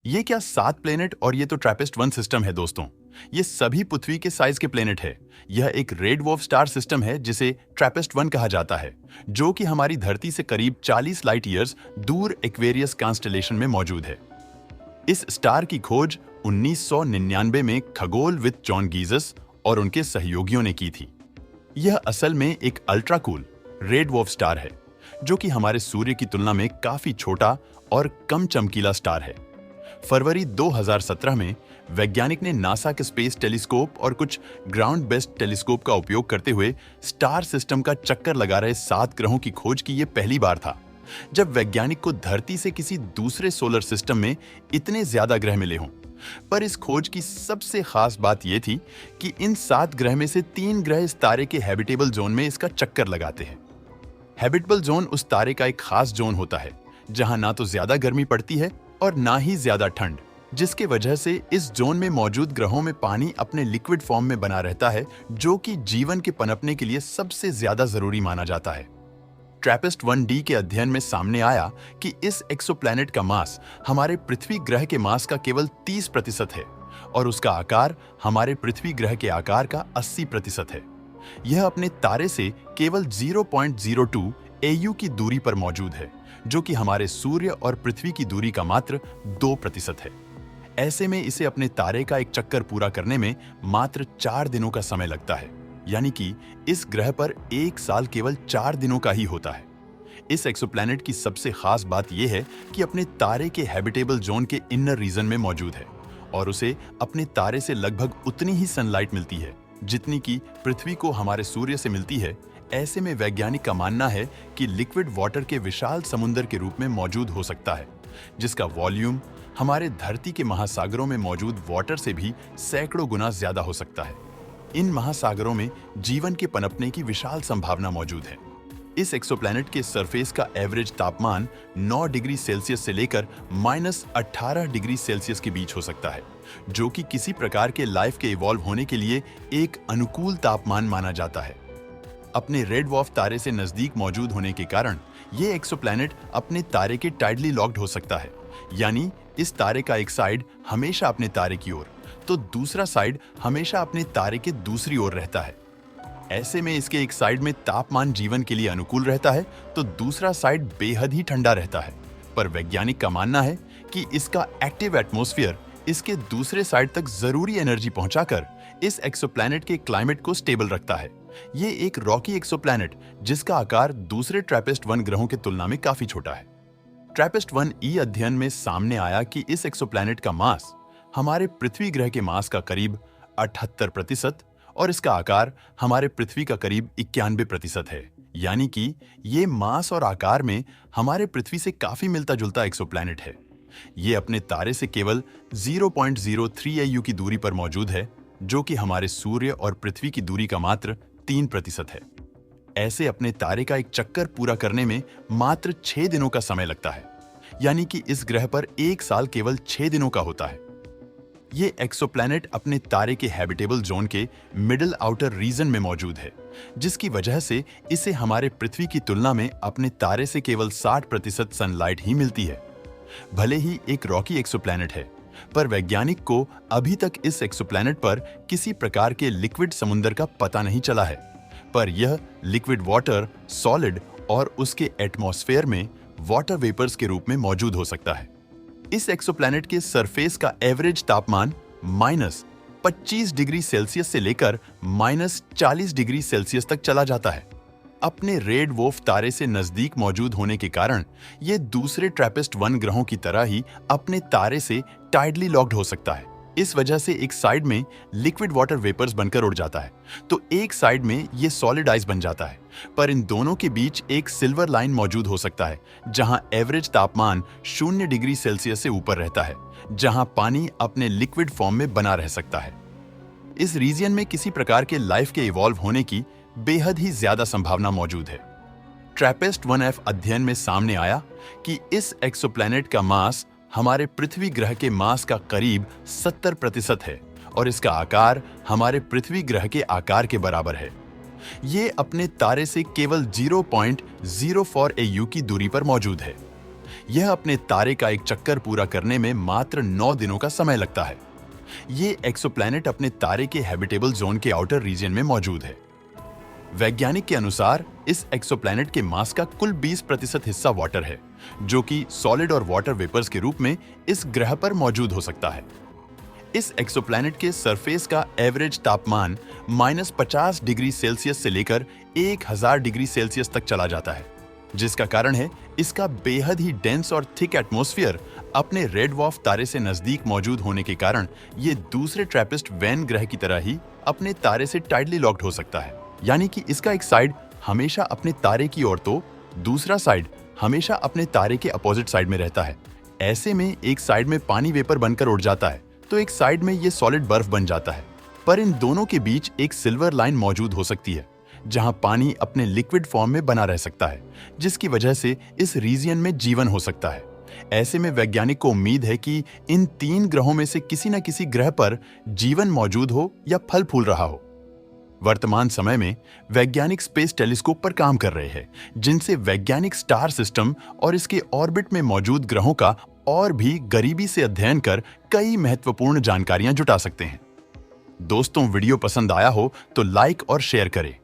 ये क्या 7 प्लेनेट और ये तो ट्रैपिस्ट 1 सिस्टम है दोस्तों। ये सभी पृथ्वी के साइज के प्लेनेट है। यह एक रेड डवार्फ स्टार सिस्टम है जिसे ट्रैपिस्ट 1 कहा जाता है, जो कि हमारी धरती से करीब 40 लाइट ईयर्स दूर एक्वेरियस कॉन्स्टेलेशन में मौजूद है। इस स्टार की खोज 1999 में खगोलविद जॉन गीजस और उनके सहयोगियों ने की थी। यह असल में एक ultra cool red dwarf star है, जो कि हमारे सूर्य की तुलना में काफी छोटा और कम चमकीला स्टार है। फरवरी 2017 में वैज्ञानिक ने नासा के स्पेस टेलीस्कोप और कुछ ग्राउंड बेस्ड टेलीस्कोप का उपयोग करते हुए स्टार सिस्टम का चक्कर लगा रहे 7 ग्रहों की खोज की। ये पहली बार था जब वैज्ञानिक को धरती से किसी दूसरे सोलर सिस्टम में इतने ज्यादा ग्रह मिले हों। पर इस खोज की सबसे खास बात यह थी कि इन 7 ग्रह में से 3 ग्रह इस तारे के हैबिटेबल जोन में इसका चक्कर लगाते हैं। हैबिटेबल जोन उस तारे का एक खास जोन होता है जहां ना तो ज्यादा गर्मी पड़ती है और ना ही ज्यादा ठंड, जिसके वजह से इस जोन में मौजूद ग्रहों में पानी अपने लिक्विड फॉर्म में बना रहता है, जो कि जीवन के पनपने के लिए सबसे ज्यादा जरूरी माना जाता है। ट्रैपिस्ट 1D के अध्ययन में सामने आया कि इस एक्सोप्लैनेट का मास हमारे पृथ्वी ग्रह के मास का केवल 30% है और उसका आकार हमारे पृथ्वी ग्रह के आकार का 80% है। यह अपने तारे से केवल 0.02 AU की दूरी पर मौजूद है, जो कि हमारे सूर्य और पृथ्वी की दूरी का मात्र 2% है। ऐसे में इसे अपने तारे का एक चक्कर पूरा करने में मात्र 4 दिनों का समय लगता है, यानी कि इस ग्रह पर एक साल केवल 4 दिनों का ही होता है। इस एक्सोप्लैनेट की सबसे खास बात यह है कि अपने तारे के हैबिटेबल जोन के इनर रीजन में मौजूद है और उसे अपने तारे से लगभग उतनी ही सनलाइट मिलती है जितनी कि पृथ्वी को हमारे सूर्य से मिलती है। ऐसे में वैज्ञानिक का मानना है कि लिक्विड वाटर के विशाल समुद्र के रूप में मौजूद हो सकता है, जिसका वॉल्यूम हमारे धरती के महासागरों में मौजूद वाटर से भी सैकड़ों गुना ज्यादा हो सकता है। इन महासागरों में जीवन के पनपने की विशाल संभावना मौजूद है। इस एक्सोप्लैनेट के सरफेस का एवरेज तापमान 9 डिग्री सेल्सियस से लेकर -18 डिग्री सेल्सियस के बीच हो सकता है, जो कि किसी प्रकार के लाइफ के इवॉल्व होने के लिए एक अनुकूल तापमान माना जाता है। अपने रेड डवार्फ तारे से नजदीक मौजूद होने के कारण ये एक्सोप्लैनेट अपने तारे के टाइडली लॉक्ड हो सकता है, यानी इस तारे का एक साइड हमेशा अपने तारे की ओर तो दूसरा साइड हमेशा अपने तारे के दूसरी ओर रहता है। ऐसे में इसके एक साइड में तापमान जीवन के लिए अनुकूल रहता है तो दूसरा साइड बेहद ही ठंडा रहता है। पर वैज्ञानिक का मानना है कि इसका एक्टिव एटमॉस्फेयर इसके दूसरे साइड तक जरूरी एनर्जी पहुंचाकर इस एक्सोप्लैनेट के क्लाइमेट को स्टेबल रखता है। ये एक रॉकी एक्सोप्लैनेट जिसका आकार दूसरे ट्रैपिस्ट 1 ग्रहों की तुलना में काफी छोटा है। ट्रैपिस्ट 1E अध्ययन में सामने आया कि इस एक्सोप्लैनेट का मास हमारे पृथ्वी ग्रह के मास का करीब 78% और इसका आकार हमारे पृथ्वी का करीब 91% है, यानी कि ये मास और आकार में हमारे पृथ्वी से काफी मिलता जुलता एक्सोप्लैनेट है। ये अपने तारे से केवल 0.03 AU की दूरी पर मौजूद है, जो कि हमारे सूर्य और पृथ्वी की दूरी का मात्र 3% है। ऐसे अपने तारे का एक चक्कर पूरा करने में मात्र 6 दिनों का समय लगता है, यानी कि इस ग्रह पर एक साल केवल 6 दिनों का होता है। ये एक्सोप्लैनेट अपने तारे के हैबिटेबल जोन के मिडिल आउटर रीजन में मौजूद है, जिसकी वजह से इसे हमारे पृथ्वी की तुलना में अपने तारे से केवल 60% सनलाइट ही मिलती है। भले ही एक रॉकी एक्सोप्लैनेट है, पर वैज्ञानिक को अभी तक इस एक्सोप्लैनेट पर किसी प्रकार के लिक्विड समुद्र का पता नहीं चला है, पर यह लिक्विड वाटर, सॉलिड और उसके एटमॉस्फेयर में वाटर वेपर्स के रूप में मौजूद हो सकता है। इस एक्सोप्लैनेट के सरफेस का एवरेज तापमान -25 डिग्री सेल्सियस से लेकर -40 डिग्री सेल्सियस तक चला जाता है। अपने रेड डवार्फ तारे से नजदीक मौजूद होने के कारण ये दूसरे ट्रैपिस्ट 1 ग्रहों की तरह ही अपने तारे से टाइडली लॉक्ड हो सकता है। इस वजह से एक साइड में लिक्विड वाटर वेपर्स बनकर उड़ जाता है तो एक साइड में ये सॉलिड आइस बन जाता है, पर इन दोनों के बीच एक सिल्वर लाइन मौजूद हो सकता है जहां एवरेज तापमान 0 डिग्री सेल्सियस से ऊपर रहता है, जहां पानी अपने लिक्विड फॉर्म में बना रह सकता है। इस रीजन में किसी प्रकार के लाइफ के इवॉल्व होने की बेहद ही ज्यादा संभावना मौजूद है। ट्रैपिस्ट 1F अध्ययन में सामने आया कि इस एक्सोप्लैनेट का मास हमारे पृथ्वी ग्रह के मास का करीब 70% है और इसका आकार हमारे पृथ्वी ग्रह के आकार के बराबर है। ये अपने तारे से केवल 0.04 AU की दूरी पर मौजूद है। यह अपने तारे का एक चक्कर पूरा करने में मात्र 9 दिनों का समय लगता है। ये एक्सोप्लैनेट अपने तारे के हैबिटेबल जोन के आउटर रीजन में मौजूद है। वैज्ञानिक के अनुसार इस एक्सोप्लैनेट के मास का कुल 20% हिस्सा वाटर है, जो कि सॉलिड और वाटर वेपर्स के रूप में इस ग्रह पर मौजूद हो सकता है। इस एक्सोप्लैनेट के सरफेस का एवरेज तापमान -50 डिग्री सेल्सियस से लेकर 1000 डिग्री सेल्सियस तक चला जाता है, जिसका कारण है इसका बेहद ही डेंस और थिक एटमॉस्फेयर अपने रेड डवार्फ तारे से नजदीक मौजूद होने के कारण ये दूसरे ट्रैपिस्ट वैन ग्रह की तरह ही अपने तारे से टाइटली लॉक्ड हो सकता है। यानी कि इसका एक साइड हमेशा अपने तारे की ओर तो दूसरा साइड हमेशा अपने तारे के अपोजिट साइड में रहता है। ऐसे में एक साइड में पानी वेपर बनकर उड़ जाता है तो एक साइड में ये सॉलिड बर्फ बन जाता है। पर इन दोनों के बीच एक सिल्वर लाइन मौजूद हो सकती है, जहां पानी अपने लिक्विड फॉर्म में बना रह सकता है, जिसकी वजह से इस रीजन में जीवन हो सकता है। ऐसे में वैज्ञानिक को उम्मीद है कि इन 3 ग्रहों में से किसी न किसी ग्रह पर जीवन मौजूद हो या फल फूल रहा हो। वर्तमान समय में वैज्ञानिक स्पेस टेलीस्कोप पर काम कर रहे हैं, जिनसे वैज्ञानिक स्टार सिस्टम और इसके ऑर्बिट में मौजूद ग्रहों का और भी करीबी से अध्ययन कर कई महत्वपूर्ण जानकारियां जुटा सकते हैं। दोस्तों, वीडियो पसंद आया हो तो लाइक और शेयर करें